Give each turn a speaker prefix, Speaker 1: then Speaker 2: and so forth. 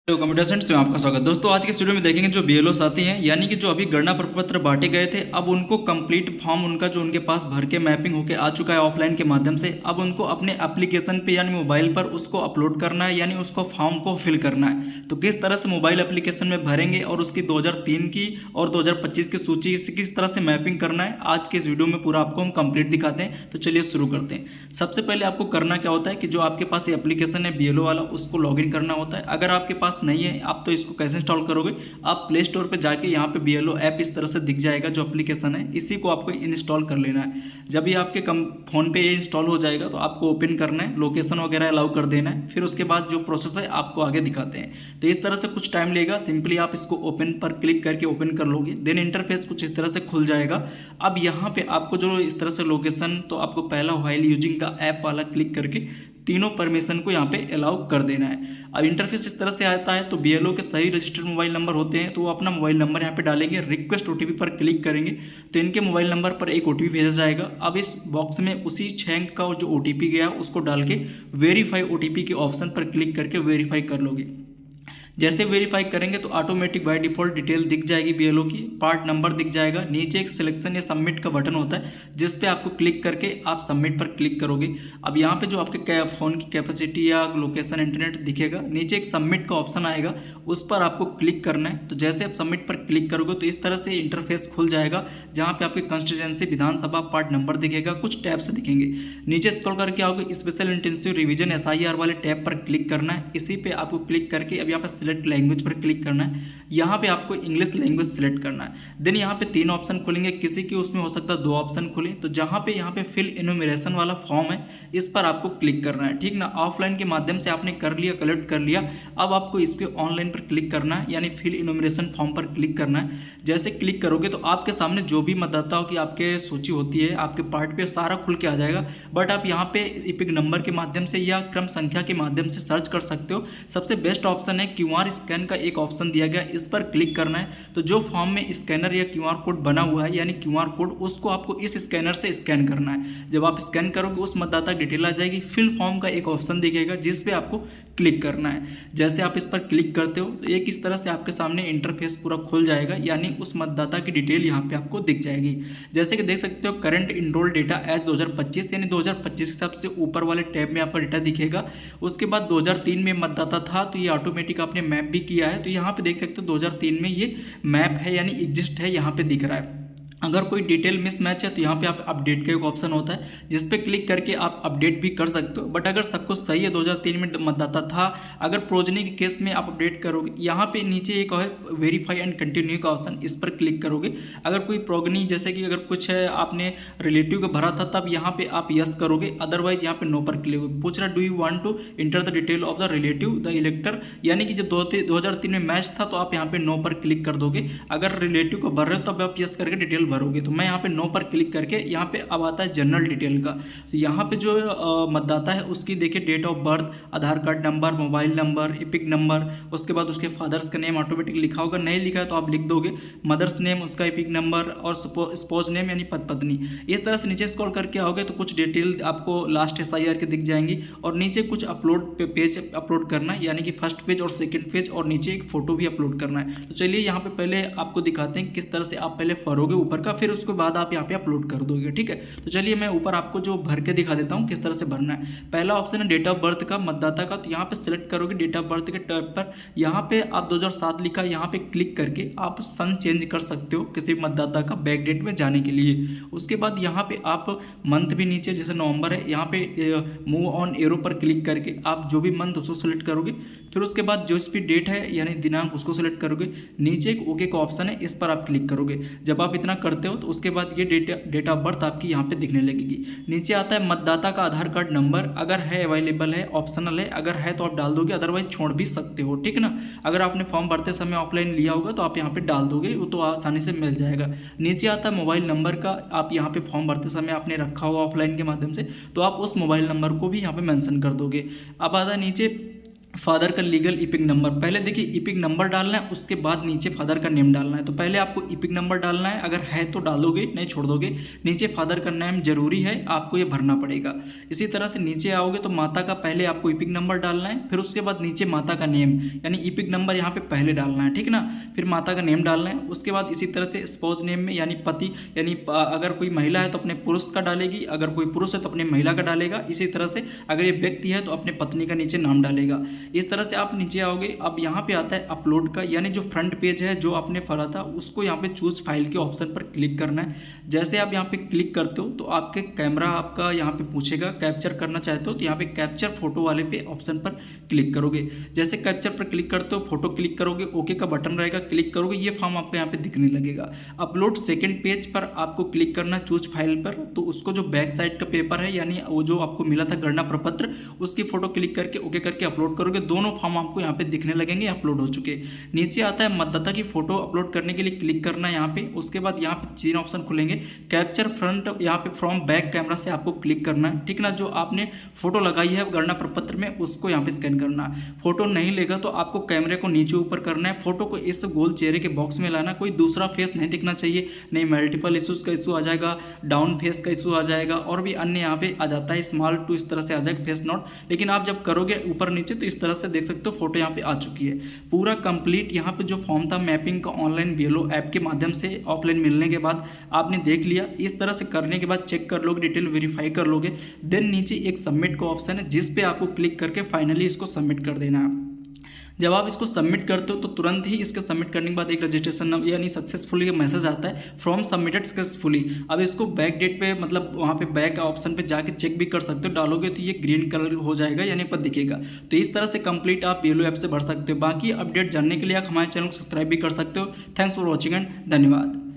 Speaker 1: Hello computer science में आपका स्वागत। दोस्तों आज के इस वीडियो में देखेंगे जो बीएलओस आते हैं, यानी कि जो अभी गणना प्रपत्र बांटे गए थे, अब उनको कंप्लीट फॉर्म उनका जो उनके पास भर के मैपिंग होके आ चुका है ऑफलाइन के माध्यम से। अब उनको अपने एप्लीकेशन पे यानी मोबाइल पर उसको अपलोड करना है, यानी उसको फॉर्म को फिल करना है। तो किस तरह से मोबाइल एप्लीकेशन में भरेंगे और उसकी 2003 की और 2025 की सूची से किस तरह से मैपिंग करना है, आज के इस वीडियो में पूरा आपको हम कंप्लीट दिखाते हैं। तो चलिए शुरू करते हैं। सबसे पहले आपको करना क्या होता है कि जो आपके पास ये एप्लीकेशन है बीएलओ वाला, उसको लॉगिन करना होता है। अगर आपके पास नहीं है आप तो इसको कैसे इंस्टॉल करोगे, आप प्ले स्टोर पे जाके यहाँ पे बीएलओ ऐप इस तरह से दिख जाएगा, जो एप्लीकेशन है इसी को आपको इंस्टॉल कर लेना है। जब ये आपके फोन पे ये इंस्टॉल हो जाएगा तो आपको ओपन करना है, लोकेशन वगैरह अलाउ कर देना है। फिर उसके बाद जो प्रोसेस है आपको आगे दिखाते हैं। तो इस तरह से कुछ टाइम लेगा। सिंपली आप इसको ओपन पर क्लिक करके ओपन कर लोगे, देन इंटरफेस कुछ इस तरह से खुल जाएगा। अब यहाँ पे आपको जो इस तरह से लोकेशन, तो आपको पहला व्हाइल यूजिंग का ऐप वाला क्लिक करके तीनों परमिशन को यहाँ पे अलाउ कर देना है। अब इंटरफेस इस तरह से आता है। तो बीएलओ के सही रजिस्टर्ड मोबाइल नंबर होते हैं, तो वो अपना मोबाइल नंबर यहाँ पे डालेंगे, रिक्वेस्ट ओटीपी पर क्लिक करेंगे तो इनके मोबाइल नंबर पर एक ओटीपी भेजा जाएगा। अब इस बॉक्स में उसी 6 अंक का जो ओटीपी गया उसको डाल के वेरीफाई ओटीपी के ऑप्शन पर क्लिक करके वेरीफाई कर लोगे। जैसे वेरीफाई करेंगे तो ऑटोमेटिक बाय डिफॉल्ट डिटेल दिख जाएगी बीएलओ की, पार्ट नंबर दिख जाएगा, नीचे एक सिलेक्शन या सबमिट का बटन होता है जिस पे आपको क्लिक करके आप सबमिट पर क्लिक करोगे। अब यहाँ पे जो आपके फ़ोन की कैपेसिटी या लोकेशन इंटरनेट दिखेगा, नीचे एक सबमिट का ऑप्शन आएगा, उस पर आपको क्लिक करना है। तो जैसे आप सबमिट पर क्लिक करोगे तो इस तरह से इंटरफेस खुल जाएगा, जहाँ पे आपके कंस्टिट्यूएंसी विधानसभा पार्ट नंबर दिखेगा, कुछ टैब से दिखेंगे। नीचे स्क्रॉल करके आओगे, स्पेशल इंटेंसिव रिवीजन एसआईआर वाले टैब पर क्लिक करना है। इसी पे आपको क्लिक करके अब यहाँ पर सिलेक्ट लैंग्वेज पर क्लिक करना है। यहाँ पे आपको इंग्लिश लैंग्वेज सिलेक्ट करना है। देन यहाँ पे 3 ऑप्शन खुलेंगे, किसी की उसमें हो सकता है 2 ऑप्शन खुले। तो जहाँ पे फिल इनुमरेशन वाला फॉर्म है, इस पर आपको क्लिक करना है, ठीक ना। ऑफलाइन के माध्यम से आपने कर लिया, कलेक्ट कर लिया। अब आपको इस पर ऑनलाइन पर क्लिक करना है, यानी फिल इनुमरेशन फॉर्म पर क्लिक करना है। जैसे क्लिक करोगे तो आपके सामने जो भी मतदाताओं की आपके सूची होती है, आपके पार्ट पे सारा खुल के आ जाएगा। बट आप यहाँ पे इपिक नंबर के माध्यम से या क्रम संख्या के माध्यम से सर्च कर सकते हो। सबसे बेस्ट ऑप्शन है क्यूआर स्कैन का एक ऑप्शन दिया गया, इस पर क्लिक करना है। तो जो फॉर्म में स्कैनर या क्यूआर कोड बना हुआ है, यानी क्यूआर कोड, उसको आपको इस स्कैनर से स्कैन करना है। जब आप स्कैन करोगे उस मतदाता डिटेल आ जाएगी, फिल फॉर्म का एक ऑप्शन दिखेगा जिस पे आपको क्लिक करना है। जैसे आप इस पर क्लिक करते हो तो एक इस तरह से आपके सामने इंटरफेस पूरा खुल जाएगा, यानी उस मतदाता की डिटेल यहाँ पे आपको दिख जाएगी। जैसे कि देख सकते हो करंट इनरोल डेटा एज 2025, यानी 2025 के हिसाब से ऊपर वाले टैब में आपका डेटा दिखेगा। उसके बाद 2003 में मतदाता था तो ये ऑटोमेटिक आपने मैप भी किया है। तो यहाँ पे देख सकते हो 2003 में ये मैप है, यानी एग्जिस्ट है, यहाँ पे दिख रहा है। अगर कोई डिटेल मिसमैच है तो यहाँ पे आप अपडेट का एक ऑप्शन होता है जिस पे क्लिक करके आप अपडेट भी कर सकते हो। बट अगर सब कुछ सही है, 2003 में मतदाता था, अगर प्रोजनी के केस में आप अपडेट करोगे, यहाँ पे नीचे एक है वेरीफाई एंड कंटिन्यू का ऑप्शन, इस पर क्लिक करोगे। अगर कोई प्रोगनी जैसे कि अगर कुछ है आपने रिलेटिव का भरा था, तब यहाँ पे आप यस करोगे, अदरवाइज यहाँ पे नो पर क्लिक करोगे। पूछ रहा do you want to enter the detail of the relative the elector, यानी कि जब 2003 में मैच था तो आप यहाँ पे नो पर क्लिक कर दोगे। अगर रिलेटिव को भर रहे हो तब आप यस करके डिटेल भरोगे। तो मैं यहाँ पे नो पर क्लिक करके, यहाँ पे अब आता है जनरल डिटेल का। तो यहाँ पे जो मतदाता है उसकी देखिए date of birth, Aadhaar card number, mobile number, EPIC number, उसके बाद उसके फादर्स का नेम ऑटोमेटिक लिखा होगा, नहीं लिखा है तो आप लिख दोगे, मदर्स नेम, उसका इपिक नंबर और स्पोज नेम यानी पद पत्नी। इस तरह से नीचे स्क्रॉल करके आओगे तो कुछ डिटेल आपको लास्ट एसआईआर के दिख जाएंगी, और नीचे कुछ अपलोड पेज अपलोड करना है, यानी कि फर्स्ट पेज और सेकेंड पेज, और नीचे एक फोटो भी अपलोड करना है। तो चलिए यहाँ पे पहले आपको दिखाते हैं किस तरह से आप पहले भरोगे ऊपर का, फिर उसके बाद आप यहाँ पे अपलोड कर दोगे, ठीक है। तो चलिए मैं ऊपर आपको जो भर के दिखा देता हूँ किस तरह से भरना है। पहला ऑप्शन है डेट ऑफ बर्थ का, मतदाता का। तो यहाँ पे सिलेक्ट करोगे डेट ऑफ बर्थ के टैब पर, यहाँ पे आप 2007 लिखा, यहाँ पे क्लिक करके आप सन चेंज कर सकते हो किसी मतदाता का बैक डेट में जाने के लिए। उसके बाद यहाँ पे आप मंथ भी नीचे जैसे नवंबर है, यहाँ पे मूव ऑन एरो पर क्लिक करके आप जो भी मंथ उसको सिलेक्ट करोगे। फिर उसके बाद जो इस पर डेट है यानी दिनांक उसको सिलेक्ट करोगे, नीचे एक ओके का ऑप्शन है, इस पर आप क्लिक करोगे। जब आप इतना करते हो तो उसके बाद ये डेट ऑफ बर्थ आपकी यहाँ पे दिखने लगेगी। नीचे आता है मतदाता का आधार कार्ड नंबर, अगर है अवेलेबल है, ऑप्शनल है, अगर है तो आप डाल दोगे, अदरवाइज छोड़ भी सकते हो, ठीक ना। अगर आपने फॉर्म भरते समय ऑफलाइन लिया होगा तो आप यहाँ पे डाल दोगे, वो तो आसानी से मिल जाएगा। नीचे आता है मोबाइल नंबर का, आप यहाँ पे फॉर्म भरते समय आपने रखा हुआ ऑफलाइन के माध्यम से, तो आप उस मोबाइल नंबर को भी यहाँ पे मेंशन कर दोगे। अब आता है नीचे फादर का लीगल इपिक नंबर, पहले देखिए इपिक नंबर डालना है, उसके बाद नीचे फादर का नेम डालना है। तो पहले आपको इपिक नंबर डालना है, अगर है तो डालोगे, नहीं छोड़ दोगे। नीचे फादर का नेम जरूरी है, आपको ये भरना पड़ेगा। इसी तरह से नीचे आओगे तो माता का पहले आपको इपिक नंबर डालना है, फिर उसके बाद नीचे माता का नेम, यानी इपिक नंबर यहाँ पे पहले डालना है, ठीक ना। फिर माता का नेम डालना है, उसके बाद इसी तरह से स्पाउस नेम में, यानी पति, यानी अगर कोई महिला है तो अपने पुरुष का डालेगी, अगर कोई पुरुष है तो अपने महिला का डालेगा। इसी तरह से अगर ये व्यक्ति है तो अपने पत्नी का नीचे नाम डालेगा। इस तरह से आप नीचे आओगे। अब यहाँ पे आता है अपलोड का, यानी जो फ्रंट पेज है जो आपने भरा था उसको यहाँ पे चूज फाइल के ऑप्शन पर क्लिक करना है। जैसे आप यहाँ पे क्लिक करते हो तो आपके कैमरा आपका यहाँ पे पूछेगा, कैप्चर करना चाहते हो तो यहाँ पे कैप्चर फोटो वाले पे ऑप्शन पर क्लिक करोगे। जैसे कैप्चर पर क्लिक करते हो, फोटो क्लिक करोगे, ओके का बटन रहेगा, क्लिक करोगे, ये फॉर्म आपको यहाँ पे दिखने लगेगा। अपलोड सेकेंड पेज पर आपको क्लिक करना चूज फाइल पर, तो उसको जो बैक साइड का पेपर है, यानी वो जो आपको मिला था गणना प्रपत्र, उसकी फोटो क्लिक करके ओके करके अपलोड करोगे। दोनों फॉर्म आपको यहाँ पे दिखने लगेंगे, अपलोड हो चुके। नीचे आता है मतदाता की फोटो अपलोड करने के लिए क्लिक करना है यहाँ पे। उसके बाद यहाँ पे 3 ऑप्शन खुलेंगे, कैप्चर फ्रंट, यहाँ पे फ्रॉम बैक कैमरा से आपको क्लिक करना है, ठीक ना। जो आपने फोटो लगाई है गणना प्रपत्र में उसको यहाँ पे स्कैन करना है। फोटो नहीं लेगा तो आपको कैमरे को नीचे ऊपर करना है, फोटो को इस गोल चेहरे के बॉक्स में लाना, कोई दूसरा फेस नहीं दिखना चाहिए, नहीं मल्टीपल इशूज का इशू आ जाएगा, डाउन फेस का इशू आ जाएगा, और भी अन्य यहाँ पे आ जाता है, स्मॉल टू इस तरह से आ जाएगा, फेस नॉट। लेकिन आप जब करोगे ऊपर नीचे तो इस तरह से देख सकते हो फोटो यहाँ पे आ चुकी है पूरा कंप्लीट। यहाँ पे जो फॉर्म था मैपिंग का ऑनलाइन BLO ऐप के माध्यम से ऑफलाइन मिलने के बाद आपने देख लिया। इस तरह से करने के बाद चेक कर लोगे, डिटेल वेरीफाई कर लोगे, देन नीचे एक सबमिट का ऑप्शन है जिस पे आपको क्लिक करके फाइनली इसको सबमिट कर देना है। जब आप इसको सबमिट करते हो तो तुरंत ही इसके सबमिट करने के बाद एक रजिस्ट्रेशन नंबर यानी सक्सेसफुली मैसेज आता है, फॉर्म सबमिटेड सक्सेसफुली। अब इसको बैक डेट पे, मतलब वहाँ पे बैक ऑप्शन पे जाके चेक भी कर सकते हो, डालोगे तो ये ग्रीन कलर हो जाएगा, यानी पर दिखेगा। तो इस तरह से कंप्लीट आप BLO ऐप से भर सकते हो। बाकी अपडेट जानने के लिए आप हमारे चैनल को सब्सक्राइब भी कर सकते हो। थैंक्स फॉर वॉचिंग एंड धन्यवाद।